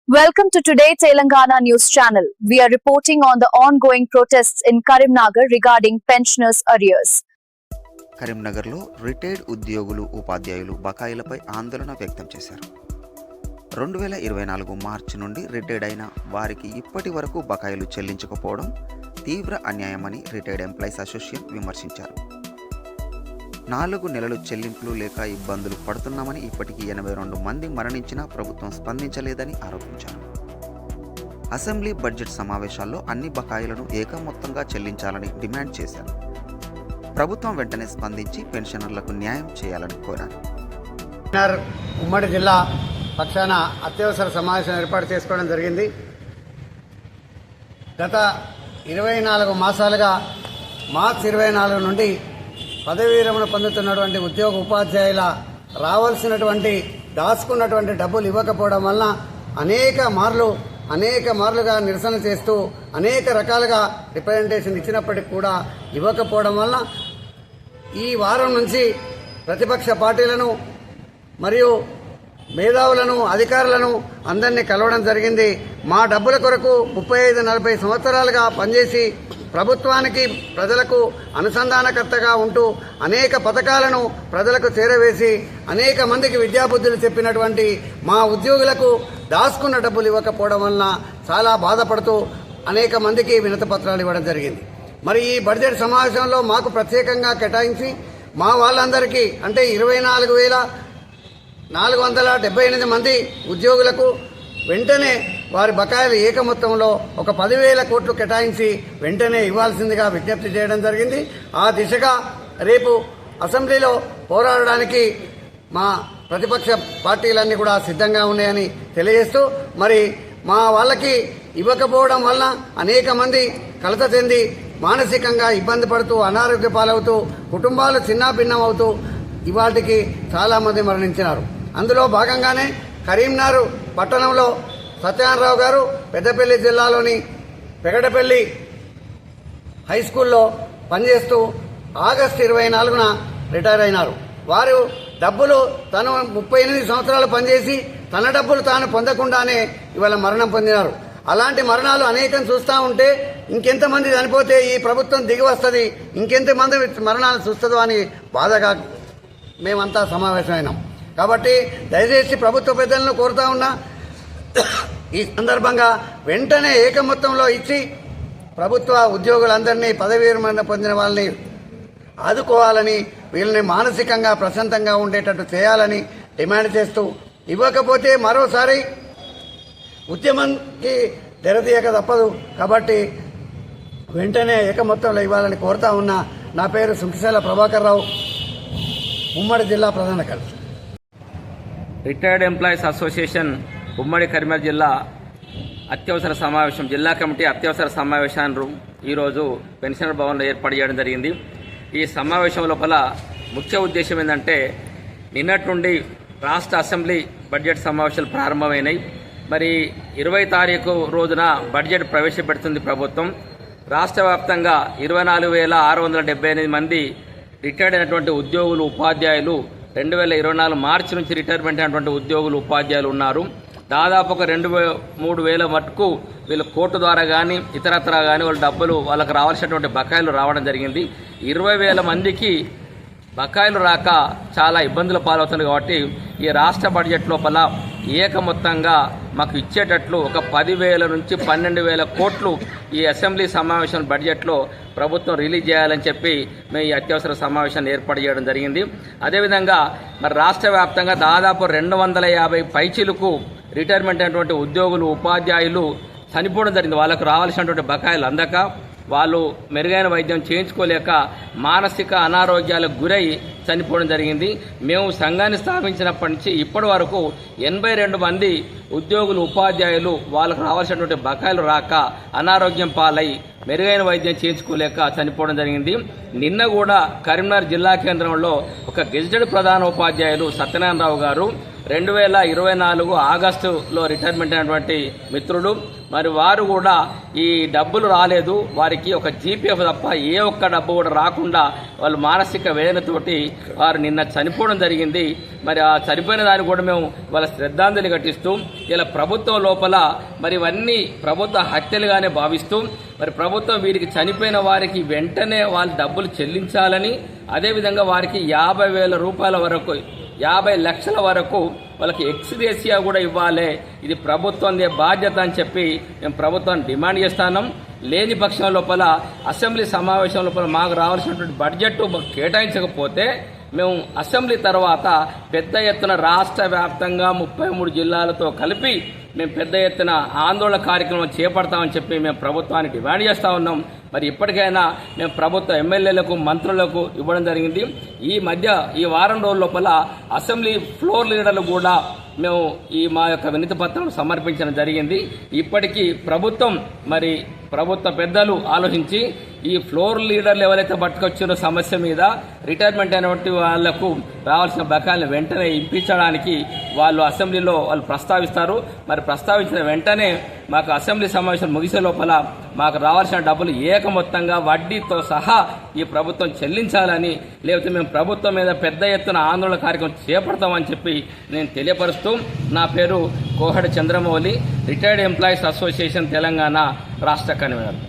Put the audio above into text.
Welcome to Today Telangana News Channel. We are reporting on the ongoing protests in Karimnagar regarding pensioners' arrears. కరీంనగర్లో retired ఉద్యోగులు ఉపాధ్యాయులు బకాయిలపై ఆందోళన వ్యక్తం చేశారు. 2024 మార్చి నుండి రిటైర్డ్ అయిన వారికి ఇప్పటి వరకు బకాయిలు చెల్లించకపోవడం తీవ్ర అన్యాయమని రిటైర్డ్ ఎంప్లాయీస్ అసోసియేషన్ విమర్శించారు. 4 నెలలు చెల్లింపులు లేక ఇబ్బందులు పడుతున్నామని, ఇప్పటికీ 82 మంది మరణించినా ప్రభుత్వం స్పందించలేదని ఆరోపించారు. అసెంబ్లీ బడ్జెట్ సమావేశాల్లో అన్ని బకాయిలను ఏకమొత్తంగా చెల్లించాలని డిమాండ్ చేశారు. ప్రభుత్వం వెంటనే స్పందించి పెన్షనర్లకు న్యాయం చేయాలని కోరారు. ఉమ్మడి జిల్లా పక్షాన అత్యవసర సమావేశం ఏర్పాటు చేసుకోవడం జరిగింది. గత 24 మాసాలుగా మార్చి 24 నుండి పదవీ విరమణ పొందుతున్నటువంటి ఉద్యోగ ఉపాధ్యాయుల రావాల్సినటువంటి దాచుకున్నటువంటి డబ్బులు ఇవ్వకపోవడం వలన అనేక మార్లుగా నిరసన చేస్తూ అనేక రకాలుగా రిప్రజెంటేషన్ ఇచ్చినప్పటికీ కూడా ఇవ్వకపోవడం వలన ఈ వారం నుంచి ప్రతిపక్ష పార్టీలను మరియు మేధావులను అధికారులను అందరినీ కలవడం జరిగింది. మా డబ్బుల కొరకు 35-40 సంవత్సరాలుగా పనిచేసి ప్రభుత్వానికి ప్రజలకు అనుసంధానకర్తగా ఉంటూ అనేక పథకాలను ప్రజలకు చేరవేసి అనేక మందికి విద్యాబుద్ధులు చెప్పినటువంటి మా ఉద్యోగులకు దాచుకున్న డబ్బులు ఇవ్వకపోవడం వలన చాలా బాధపడుతూ అనేక మందికి వినతి పత్రాలు ఇవ్వడం జరిగింది. మరి ఈ బడ్జెట్ సమావేశంలో మాకు ప్రత్యేకంగా కేటాయించి మా వాళ్ళందరికీ అంటే 24,478 మంది ఉద్యోగులకు వెంటనే వారి బకాయిలు ఏకమొత్తంలో ఒక 10,000 కోట్లు కేటాయించి వెంటనే ఇవ్వాల్సిందిగా విజ్ఞప్తి చేయడం జరిగింది. ఆ దిశగా రేపు అసెంబ్లీలో పోరాడడానికి మా ప్రతిపక్ష పార్టీలన్నీ కూడా సిద్ధంగా ఉన్నాయని తెలియజేస్తూ, మరి మా వాళ్ళకి ఇవ్వకపోవడం వలన అనేక మంది కలత చెంది మానసికంగా ఇబ్బంది పడుతూ అనారోగ్య పాలవుతూ కుటుంబాలు చిన్నాభిన్నం అవుతూ ఇవాటికి చాలామంది మరణించినారు. అందులో భాగంగానే కరీంనగర్ పట్టణంలో సత్యనారాయణ గారు పెద్దపల్లి జిల్లాలోని పెగడపల్లి హై స్కూల్లో పనిచేస్తూ ఆగస్టు 24న రిటైర్ అయినారు. వారు డబ్బులు తను 38 సంవత్సరాలు పనిచేసి తన డబ్బులు తాను పొందకుండానే ఇవాళ మరణం పొందినారు. అలాంటి మరణాలు అనేకం చూస్తూ ఉంటే ఇంకెంతమంది చనిపోతే ఈ ప్రభుత్వం దిగి వస్తుంది, ఇంకెంతమంది మరణాలు చూస్తుందో అని బాధగా మేమంతా సమావేశమైనాం. కాబట్టి దయచేసి ప్రభుత్వ పెద్దలను కోరుతా ఉన్నా, ఈ సందర్భంగా వెంటనే ఏకమొత్తంలో ఇచ్చి ప్రభుత్వ ఉద్యోగులందరినీ పదవీ విరమణ పొందిన వాళ్ళని ఆదుకోవాలని, వీళ్ళని మానసికంగా ప్రశాంతంగా ఉండేటట్టు చేయాలని డిమాండ్ చేస్తూ, ఇవ్వకపోతే మరోసారి ఉద్యమంకి తెరతీయక తప్పదు. కాబట్టి వెంటనే ఏకమొత్తంలో ఇవ్వాలని కోరుతా ఉన్నా. నా పేరు సుంకిశాల ప్రభాకర్ రావు, ఉమ్మడి జిల్లా ప్రధాన కార్యదర్శి. రిటైర్డ్ ఎంప్లాయీస్ అసోసియేషన్ ఉమ్మడి కరీంనగర్ జిల్లా అత్యవసర సమావేశం, జిల్లా కమిటీ అత్యవసర సమావేశాన్ని ఈరోజు పెన్షనర్ భవన్లో ఏర్పాటు చేయడం జరిగింది. ఈ సమావేశం లోపల ముఖ్య ఉద్దేశం ఏంటంటే, నిన్నటి నుండి రాష్ట్ర అసెంబ్లీ బడ్జెట్ సమావేశాలు ప్రారంభమైనాయి. మరి 20 తారీఖు రోజున బడ్జెట్ ప్రవేశపెడుతుంది ప్రభుత్వం. రాష్ట్ర వ్యాప్తంగా 24,678 మంది రిటైర్డ్ అయినటువంటి ఉద్యోగులు ఉపాధ్యాయులు 2024 మార్చి నుంచి రిటైర్మెంట్ అయినటువంటి ఉద్యోగులు ఉపాధ్యాయులు ఉన్నారు. దాదాపు ఒక 2-3 వేల మటుకు వీళ్ళు కోర్టు ద్వారా కానీ ఇతరత్ర కానీ వాళ్ళ డబ్బులు వాళ్ళకి రావాల్సినటువంటి బకాయిలు రావడం జరిగింది. 20,000 మందికి బకాయిలు రాక చాలా ఇబ్బందులు పాలవుతుంది. కాబట్టి ఈ రాష్ట్ర బడ్జెట్ లోపల ఏకమొత్తంగా మాకు ఇచ్చేటట్లు ఒక 10,000 నుంచి 12,000 కోట్లు ఈ అసెంబ్లీ సమావేశం బడ్జెట్లో ప్రభుత్వం రిలీజ్ చేయాలని చెప్పి మేము ఈ అత్యవసర సమావేశాన్ని ఏర్పాటు చేయడం జరిగింది. అదేవిధంగా మరి రాష్ట్ర వ్యాప్తంగా దాదాపు 250 పైచీలకు రిటైర్మెంట్ అయినటువంటి ఉద్యోగులు ఉపాధ్యాయులు చనిపోవడం జరిగింది. వాళ్ళకు రావాల్సినటువంటి బకాయిలు అందక, వాళ్ళు మెరుగైన వైద్యం చేయించుకోలేక మానసిక అనారోగ్యాలకు గురై చనిపోవడం జరిగింది. మేము సంఘాన్ని స్థాపించినప్పటి నుంచి ఇప్పటి వరకు 82 మంది ఉద్యోగులు ఉపాధ్యాయులు వాళ్ళకు రావాల్సినటువంటి బకాయిలు రాక అనారోగ్యం పాలై మెరుగైన వైద్యం చేయించుకోలేక చనిపోవడం జరిగింది. నిన్న కూడా కరీంనగర్ జిల్లా కేంద్రంలో ఒక గెజిటెడ్ ప్రధాన ఉపాధ్యాయులు సత్యనారాయణ గారు 2024 ఆగస్టులో రిటైర్మెంట్ అయినటువంటి మిత్రుడు. మరి వారు కూడా ఈ డబ్బులు రాలేదు, వారికి ఒక జీపీఎఫ్ తప్ప ఏ ఒక్క డబ్బు కూడా రాకుండా వాళ్ళు మానసిక వేదనతోటి వారు నిన్న చనిపోవడం జరిగింది. మరి ఆ చనిపోయిన దాన్ని కూడా మేము వాళ్ళ శ్రద్ధాంజలి ఘటిస్తూ ఇలా ప్రభుత్వం లోపల మరి ఇవన్నీ ప్రభుత్వ హత్యలుగానే భావిస్తూ మరి ప్రభుత్వం వీరికి చనిపోయిన వారికి వెంటనే వాళ్ళ డబ్బులు చెల్లించాలని, అదేవిధంగా వారికి 50,000 రూపాయల వరకు 50 లక్షల వరకు వాళ్ళకి ఎక్స్గ్రేషియా కూడా ఇవ్వాలి. ఇది ప్రభుత్వందే బాధ్యత అని చెప్పి మేము ప్రభుత్వాన్ని డిమాండ్ చేస్తున్నాం. లేని పక్షం లోపల అసెంబ్లీ సమావేశం లోపల మాకు రావాల్సినటువంటి బడ్జెట్ కేటాయించకపోతే మేము అసెంబ్లీ తర్వాత పెద్ద ఎత్తున రాష్ట్ర వ్యాప్తంగా 33 జిల్లాలతో కలిపి మేము పెద్ద ఎత్తున ఆందోళన కార్యక్రమం చేపడతామని చెప్పి మేము ప్రభుత్వాన్ని డిమాండ్ చేస్తూ ఉన్నాం. మరి ఇప్పటికైనా మేము ప్రభుత్వ ఎమ్మెల్యేలకు మంత్రులకు ఇవ్వడం జరిగింది. ఈ వారం రోజుల లోపల అసెంబ్లీ ఫ్లోర్ లీడర్లు కూడా మేము మా యొక్క వినతి పత్రం సమర్పించడం జరిగింది. ఇప్పటికీ ప్రభుత్వ పెద్దలు ఆలోచించి ఈ ఫ్లోర్ లీడర్లు ఎవరైతే పట్టుకొచ్చారో సమస్య మీద రిటైర్మెంట్ అయినటువంటి వాళ్లకు రావాల్సిన బకాయిలను వెంటనే ఇప్పించడానికి వాళ్ళు అసెంబ్లీలో వాళ్ళు ప్రస్తావిస్తారు. మరి ప్రస్తావించిన వెంటనే మాకు అసెంబ్లీ సమావేశం ముగిసే లోపల మాకు రావాల్సిన డబ్బులు ఏకమొత్తంగా వడ్డీతో సహా ఈ ప్రభుత్వం చెల్లించాలని, లేకపోతే మేము ప్రభుత్వం మీద పెద్ద ఎత్తున ఆందోళన కార్యక్రమం చేపడతామని చెప్పి నేను తెలియపరుస్తూ, నా పేరు Kohada Chandramouli, retired employees association Telangana రాష్ట్ర కన్వీనర్.